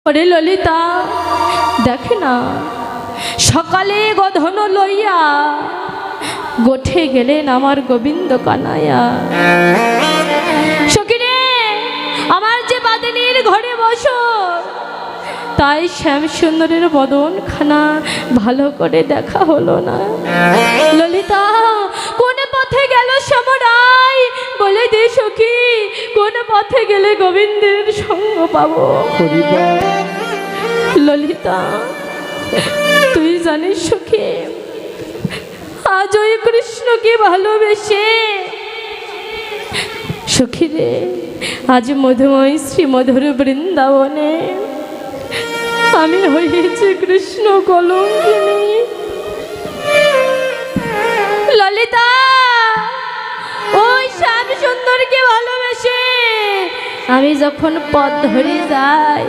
ওরে ললিতা দেখ না, সকালে গধন লইয়া গোঠে গেলেন আমার গোবিন্দ কানাইয়া। সখিরে আমার যে বাদিনীর ঘরে বসো, তাই শ্যাম সুন্দরের বদন খানা ভালো করে দেখা হলো না। ললিতা কোন পথে গেল শ্যামরাই, বলে দে সখী, কোন পথে গেলে গোবিন্দের সঙ্গ পাবো? ললিতা তুই জানিস সখী, আজ ওই কৃষ্ণকে ভালোবেসে সখী রে, আজ মধুময় শ্রী মধুর বৃন্দাবনে আমি হয়েছি কৃষ্ণ কলঙ্কিনী। ললিতা ওই শ্যাম সুন্দরকে ভালোবেসে আমি যখন পথ ধরে যাই,